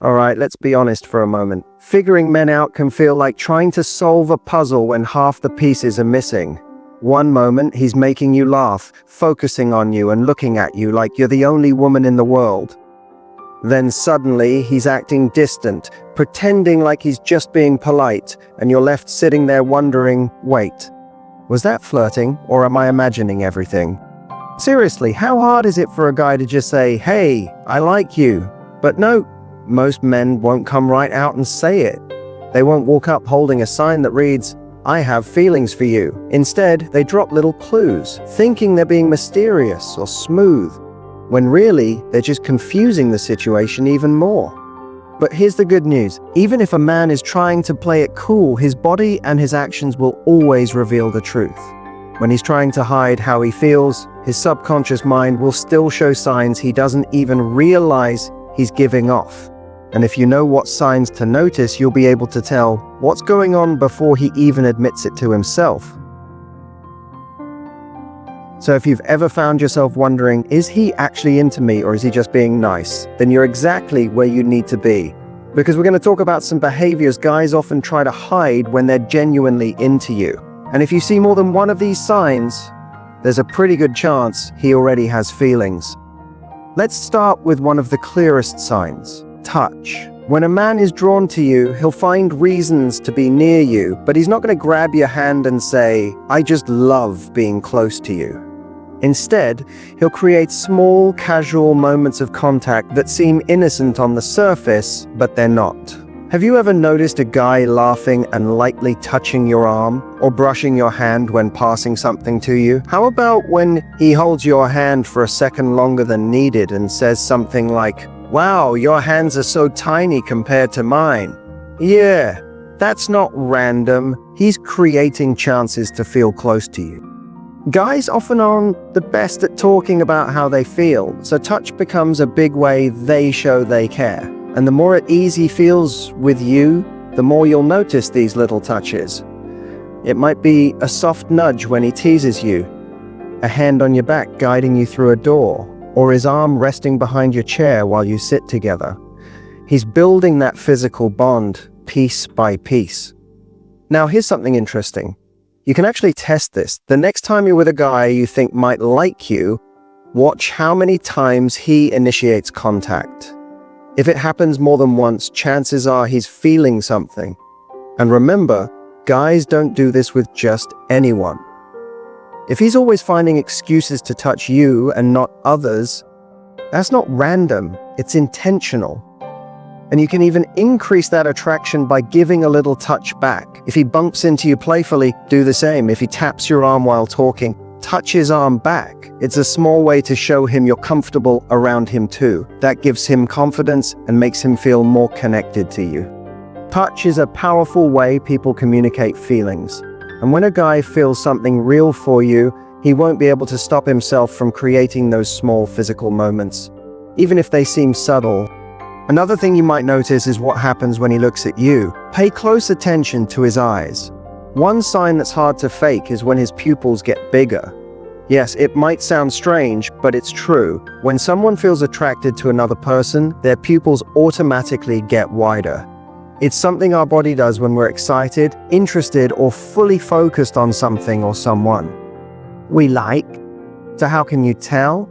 Alright, let's be honest for a moment. Figuring men out can feel like trying to solve a puzzle when half the pieces are missing. One moment, he's making you laugh, focusing on you and looking at you like you're the only woman in the world. Then suddenly, he's acting distant, pretending like he's just being polite, and you're left sitting there wondering, wait, was that flirting, or am I imagining everything? Seriously, how hard is it for a guy to just say, hey, I like you? But no, most men won't come right out and say it. They won't walk up holding a sign that reads, I have feelings for you. Instead, they drop little clues, thinking they're being mysterious or smooth, when really, they're just confusing the situation even more. But here's the good news. Even if a man is trying to play it cool, his body and his actions will always reveal the truth. When he's trying to hide how he feels, his subconscious mind will still show signs he doesn't even realize he's giving off. And if you know what signs to notice, you'll be able to tell what's going on before he even admits it to himself. So if you've ever found yourself wondering, is he actually into me or is he just being nice? Then you're exactly where you need to be. Because we're going to talk about some behaviors guys often try to hide when they're genuinely into you. And if you see more than one of these signs, there's a pretty good chance he already has feelings. Let's start with one of the clearest signs. Touch. When a man is drawn to you, he'll find reasons to be near you, but he's not going to grab your hand and say, I just love being close to you. Instead, he'll create small, casual moments of contact that seem innocent on the surface, but they're not. Have you ever noticed a guy laughing and lightly touching your arm, or brushing your hand when passing something to you? How about when he holds your hand for a second longer than needed and says something like, wow, your hands are so tiny compared to mine. Yeah, that's not random. He's creating chances to feel close to you. Guys often aren't the best at talking about how they feel, so touch becomes a big way they show they care. And the more at ease he feels with you, the more you'll notice these little touches. It might be a soft nudge when he teases you, a hand on your back guiding you through a door, or his arm resting behind your chair while you sit together. He's building that physical bond piece by piece. Now here's something interesting. You can actually test this. The next time you're with a guy you think might like you, watch how many times he initiates contact. If it happens more than once, chances are he's feeling something. And remember, guys don't do this with just anyone. If he's always finding excuses to touch you and not others, that's not random, it's intentional. And you can even increase that attraction by giving a little touch back. If he bumps into you playfully, do the same. If he taps your arm while talking, touch his arm back. It's a small way to show him you're comfortable around him too. That gives him confidence and makes him feel more connected to you. Touch is a powerful way people communicate feelings. And when a guy feels something real for you, he won't be able to stop himself from creating those small physical moments, even if they seem subtle. Another thing you might notice is what happens when he looks at you. Pay close attention to his eyes. One sign that's hard to fake is when his pupils get bigger. Yes, it might sound strange, but it's true. When someone feels attracted to another person, their pupils automatically get wider. It's something our body does when we're excited, interested, or fully focused on something or someone we like. So how can you tell?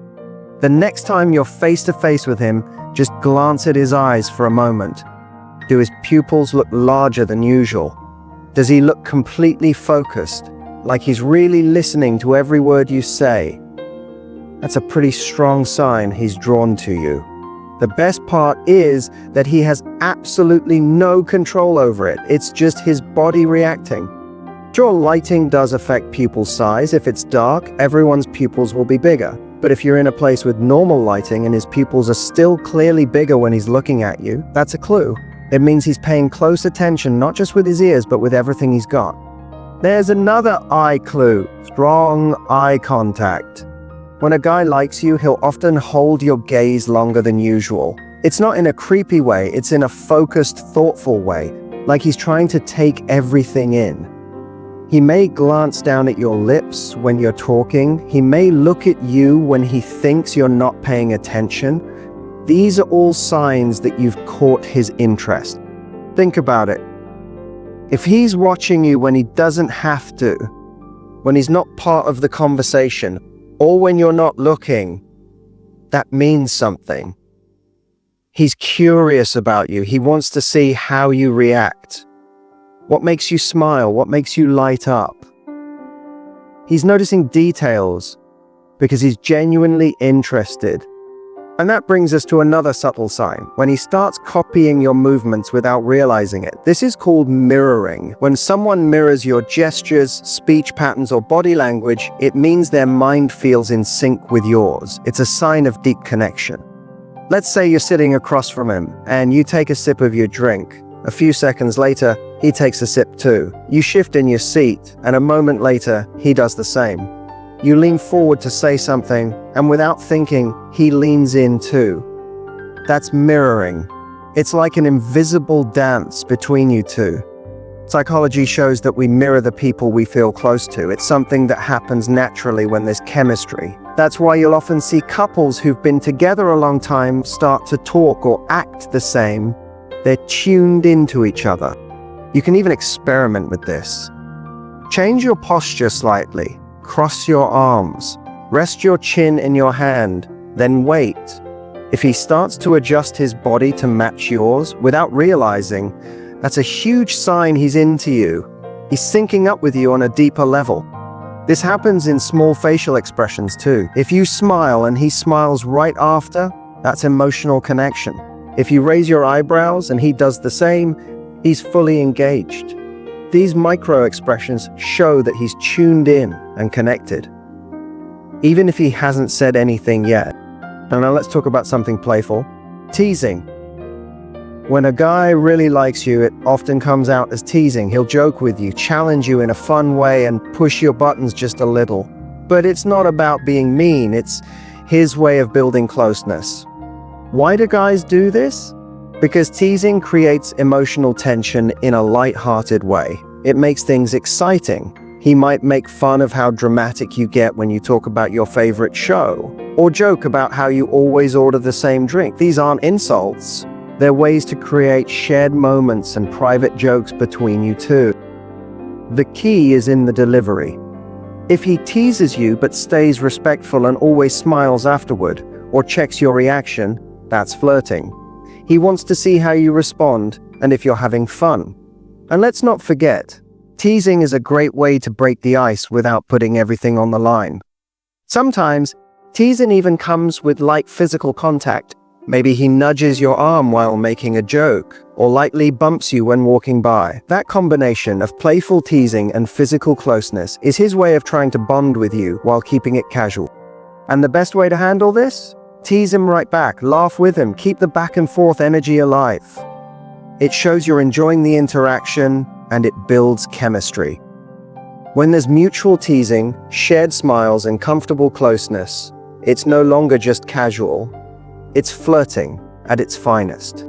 The next time you're face to face with him, just glance at his eyes for a moment. Do his pupils look larger than usual? Does he look completely focused, like he's really listening to every word you say? That's a pretty strong sign he's drawn to you. The best part is that he has absolutely no control over it. It's just his body reacting. Sure, lighting does affect pupil size. If it's dark, everyone's pupils will be bigger. But if you're in a place with normal lighting and his pupils are still clearly bigger when he's looking at you, that's a clue. It means he's paying close attention, not just with his ears, but with everything he's got. There's another eye clue: strong eye contact. When a guy likes you, he'll often hold your gaze longer than usual. It's not in a creepy way, it's in a focused, thoughtful way, like he's trying to take everything in. He may glance down at your lips when you're talking. He may look at you when he thinks you're not paying attention. These are all signs that you've caught his interest. Think about it. If he's watching you when he doesn't have to, when he's not part of the conversation, or when you're not looking, that means something. He's curious about you. He wants to see how you react. What makes you smile? What makes you light up? He's noticing details because he's genuinely interested. And that brings us to another subtle sign, when he starts copying your movements without realizing it. This is called mirroring. When someone mirrors your gestures, speech patterns, or body language, it means their mind feels in sync with yours. It's a sign of deep connection. Let's say you're sitting across from him and you take a sip of your drink. A few seconds later, he takes a sip too. You shift in your seat, and a moment later, he does the same. You lean forward to say something, and without thinking, he leans in too. That's mirroring. It's like an invisible dance between you two. Psychology shows that we mirror the people we feel close to. It's something that happens naturally when there's chemistry. That's why you'll often see couples who've been together a long time start to talk or act the same. They're tuned into each other. You can even experiment with this. Change your posture slightly. Cross your arms. Rest your chin in your hand. Then wait. If he starts to adjust his body to match yours without realizing, that's a huge sign he's into you. He's syncing up with you on a deeper level. This happens in small facial expressions too. If you smile and he smiles right after, that's emotional connection. If you raise your eyebrows and he does the same, he's fully engaged. These micro expressions show that he's tuned in and connected, even if he hasn't said anything yet. And now let's talk about something playful. Teasing. When a guy really likes you, it often comes out as teasing. He'll joke with you, challenge you in a fun way, and push your buttons just a little. But it's not about being mean, it's his way of building closeness. Why do guys do this? Because teasing creates emotional tension in a light-hearted way. It makes things exciting. He might make fun of how dramatic you get when you talk about your favorite show, or joke about how you always order the same drink. These aren't insults. They're ways to create shared moments and private jokes between you two. The key is in the delivery. If he teases you but stays respectful and always smiles afterward, or checks your reaction, that's flirting. He wants to see how you respond and if you're having fun. And let's not forget, teasing is a great way to break the ice without putting everything on the line. Sometimes, teasing even comes with light physical contact. Maybe he nudges your arm while making a joke, or lightly bumps you when walking by. That combination of playful teasing and physical closeness is his way of trying to bond with you while keeping it casual. And the best way to handle this? Tease him right back, laugh with him, keep the back and forth energy alive. It shows you're enjoying the interaction, and it builds chemistry. When there's mutual teasing, shared smiles, and comfortable closeness, it's no longer just casual. It's flirting at its finest.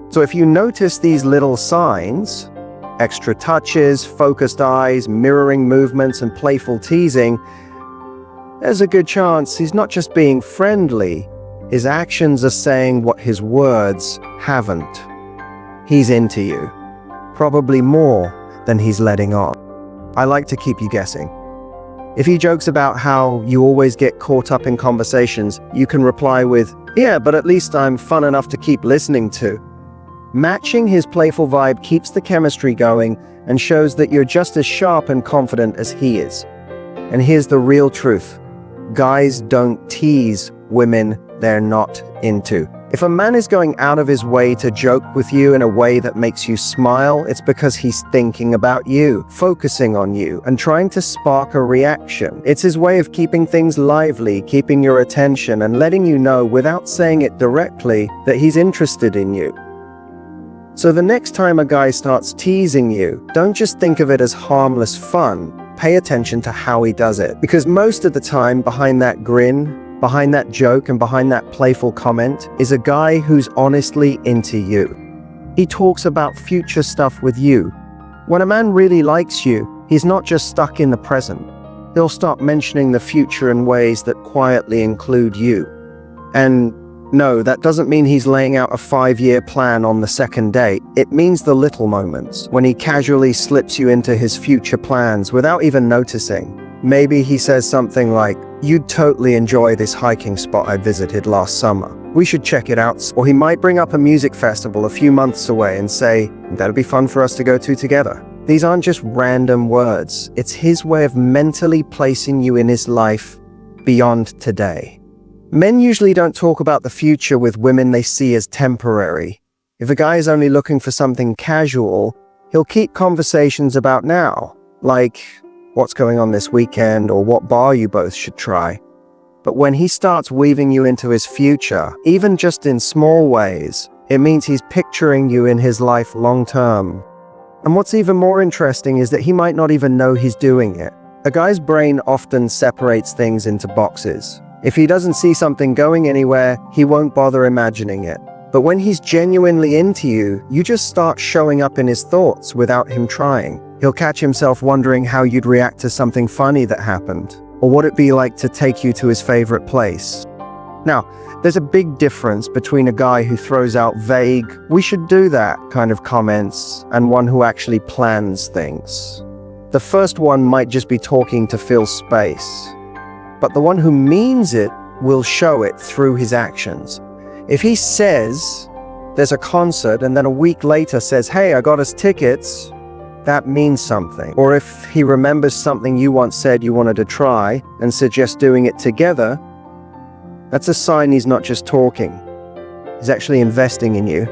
So if you notice these little signs, extra touches, focused eyes, mirroring movements, and playful teasing, there's a good chance he's not just being friendly, his actions are saying what his words haven't. He's into you, probably more than he's letting on. I like to keep you guessing. If he jokes about how you always get caught up in conversations, you can reply with, "Yeah, but at least I'm fun enough to keep listening to." Matching his playful vibe keeps the chemistry going and shows that you're just as sharp and confident as he is. And here's the real truth. Guys don't tease women they're not into. If a man is going out of his way to joke with you in a way that makes you smile, it's because he's thinking about you, focusing on you, and trying to spark a reaction. It's his way of keeping things lively, keeping your attention, and letting you know without saying it directly that he's interested in you. So the next time a guy starts teasing you, don't just think of it as harmless fun. Pay attention to how he does it. Because most of the time, behind that grin, behind that joke, and behind that playful comment is a guy who's honestly into you. He talks about future stuff with you. When a man really likes you, he's not just stuck in the present. He'll start mentioning the future in ways that quietly include you. And No, that doesn't mean he's laying out a 5-year plan on the second date. It means the little moments, when he casually slips you into his future plans without even noticing. Maybe he says something like, "You'd totally enjoy this hiking spot I visited last summer. We should check it out." Or he might bring up a music festival a few months away and say, "That'd be fun for us to go to together." These aren't just random words. It's his way of mentally placing you in his life beyond today. Men usually don't talk about the future with women they see as temporary. If a guy is only looking for something casual, he'll keep conversations about now, like what's going on this weekend or what bar you both should try. But when he starts weaving you into his future, even just in small ways, it means he's picturing you in his life long term. And what's even more interesting is that he might not even know he's doing it. A guy's brain often separates things into boxes. If he doesn't see something going anywhere, he won't bother imagining it. But when he's genuinely into you, you just start showing up in his thoughts without him trying. He'll catch himself wondering how you'd react to something funny that happened, or what it'd be like to take you to his favorite place. Now, there's a big difference between a guy who throws out vague, "we should do that" kind of comments, and one who actually plans things. The first one might just be talking to fill space, but the one who means it will show it through his actions. If he says there's a concert and then a week later says, "Hey, I got us tickets," that means something. Or if he remembers something you once said you wanted to try and suggests doing it together, that's a sign he's not just talking. He's actually investing in you.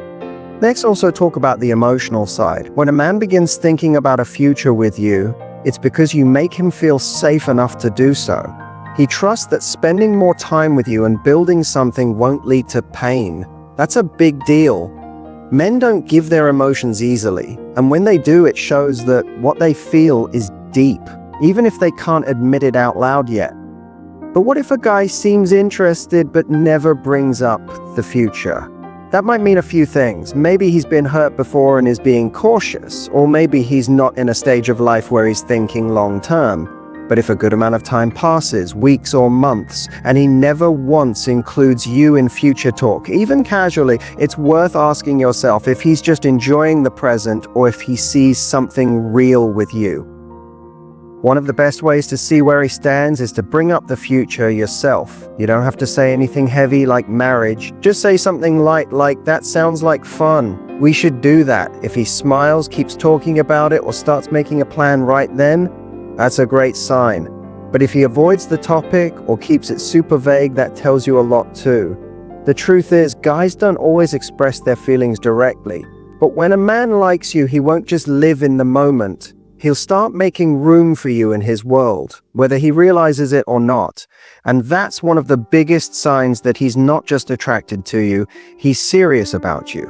Let's also talk about the emotional side. When a man begins thinking about a future with you, it's because you make him feel safe enough to do so. He trusts that spending more time with you and building something won't lead to pain. That's a big deal. Men don't give their emotions easily, and when they do, it shows that what they feel is deep, even if they can't admit it out loud yet. But what if a guy seems interested but never brings up the future? That might mean a few things. Maybe he's been hurt before and is being cautious, or maybe he's not in a stage of life where he's thinking long term. But if a good amount of time passes, weeks or months, and he never once includes you in future talk, even casually, it's worth asking yourself if he's just enjoying the present or if he sees something real with you. One of the best ways to see where he stands is to bring up the future yourself. You don't have to say anything heavy like marriage. Just say something light like, "That sounds like fun. We should do that." If he smiles, keeps talking about it, or starts making a plan right then, that's a great sign. But if he avoids the topic or keeps it super vague, that tells you a lot too. The truth is, guys don't always express their feelings directly. But when a man likes you, he won't just live in the moment. He'll start making room for you in his world, whether he realizes it or not. And that's one of the biggest signs that he's not just attracted to you, he's serious about you.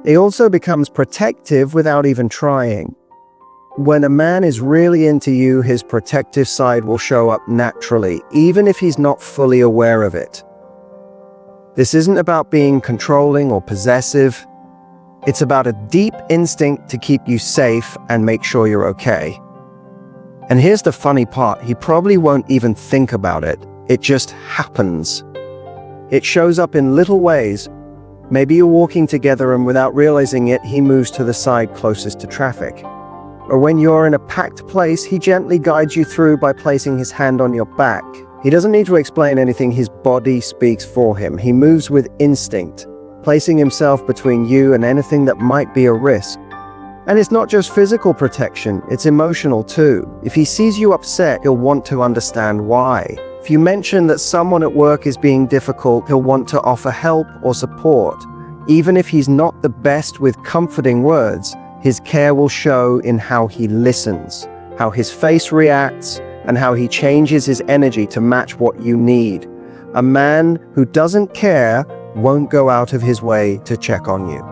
He also becomes protective without even trying. When a man is really into you, his protective side will show up naturally, even if he's not fully aware of it. This isn't about being controlling or possessive. It's about a deep instinct to keep you safe and make sure you're okay. And here's the funny part, he probably won't even think about it. It just happens. It shows up in little ways. Maybe you're walking together and without realizing it, he moves to the side closest to traffic. Or when you're in a packed place, he gently guides you through by placing his hand on your back. He doesn't need to explain anything, his body speaks for him. He moves with instinct, placing himself between you and anything that might be a risk. And it's not just physical protection, it's emotional too. If he sees you upset, he'll want to understand why. If you mention that someone at work is being difficult, he'll want to offer help or support. Even if he's not the best with comforting words, his care will show in how he listens, how his face reacts, and how he changes his energy to match what you need. A man who doesn't care won't go out of his way to check on you.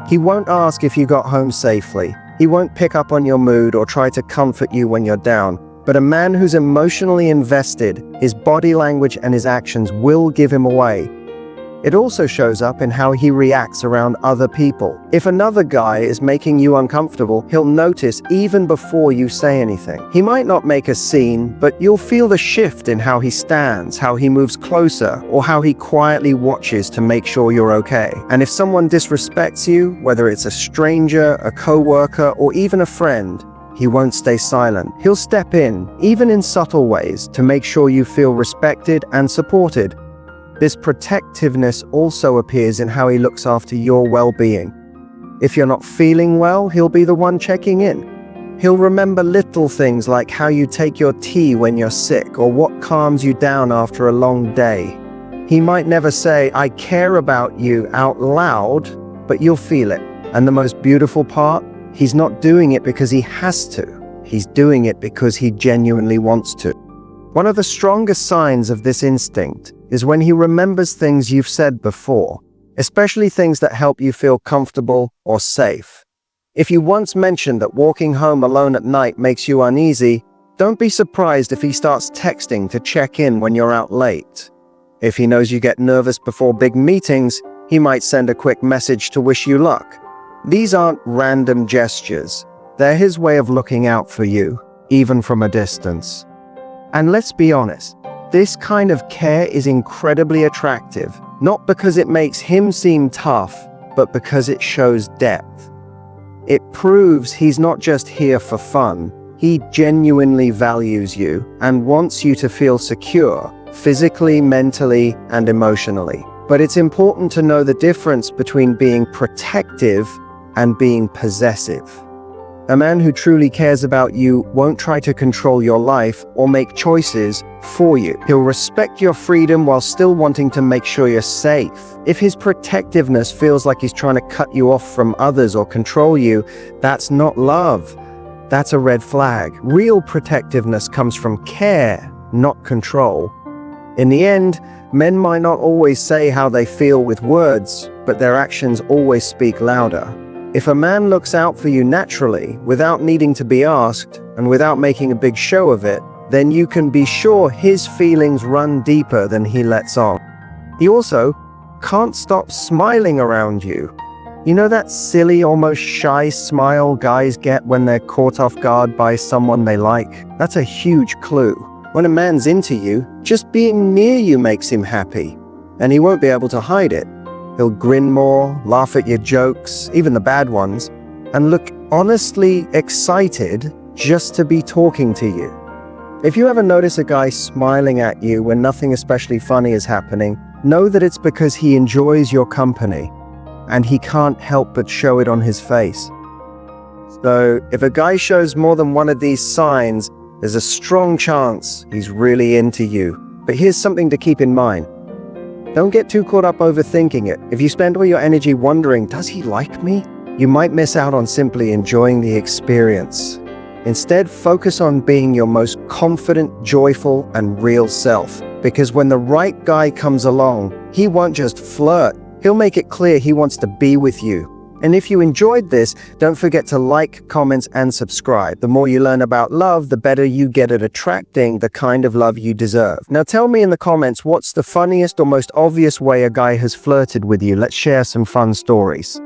He won't ask if you got home safely. He won't pick up on your mood or try to comfort you when you're down. But a man who's emotionally invested, his body language and his actions will give him away. It also shows up in how he reacts around other people. If another guy is making you uncomfortable, he'll notice even before you say anything. He might not make a scene, but you'll feel the shift in how he stands, how he moves closer, or how he quietly watches to make sure you're okay. And if someone disrespects you, whether it's a stranger, a coworker, or even a friend, he won't stay silent. He'll step in, even in subtle ways, to make sure you feel respected and supported. This protectiveness also appears in how he looks after your well-being. If you're not feeling well, he'll be the one checking in. He'll remember little things like how you take your tea when you're sick or what calms you down after a long day. He might never say, "I care about you" out loud, but you'll feel it. And the most beautiful part? He's not doing it because he has to. He's doing it because he genuinely wants to. One of the strongest signs of this instinct is when he remembers things you've said before, especially things that help you feel comfortable or safe. If you once mentioned that walking home alone at night makes you uneasy, don't be surprised if he starts texting to check in when you're out late. If he knows you get nervous before big meetings, he might send a quick message to wish you luck. These aren't random gestures. They're his way of looking out for you, even from a distance. And let's be honest, this kind of care is incredibly attractive, not because it makes him seem tough, but because it shows depth. It proves he's not just here for fun. He genuinely values you and wants you to feel secure, physically, mentally, and emotionally. But it's important to know the difference between being protective and being possessive. A man who truly cares about you won't try to control your life or make choices for you. He'll respect your freedom while still wanting to make sure you're safe. If his protectiveness feels like he's trying to cut you off from others or control you, that's not love. That's a red flag. Real protectiveness comes from care, not control. In the end, men might not always say how they feel with words, but their actions always speak louder. If a man looks out for you naturally, without needing to be asked, and without making a big show of it, then you can be sure his feelings run deeper than he lets on. He also can't stop smiling around you. You know that silly, almost shy smile guys get when they're caught off guard by someone they like? That's a huge clue. When a man's into you, just being near you makes him happy, and he won't be able to hide it. He'll grin more, laugh at your jokes, even the bad ones, and look honestly excited just to be talking to you. If you ever notice a guy smiling at you when nothing especially funny is happening, know that it's because he enjoys your company, and he can't help but show it on his face. So, if a guy shows more than one of these signs, there's a strong chance he's really into you. But here's something to keep in mind. Don't get too caught up overthinking it. If you spend all your energy wondering, does he like me? You might miss out on simply enjoying the experience. Instead, focus on being your most confident, joyful, and real self. Because when the right guy comes along, he won't just flirt. He'll make it clear he wants to be with you. And if you enjoyed this, don't forget to like, comment, and subscribe. The more you learn about love, the better you get at attracting the kind of love you deserve. Now tell me in the comments, what's the funniest or most obvious way a guy has flirted with you? Let's share some fun stories.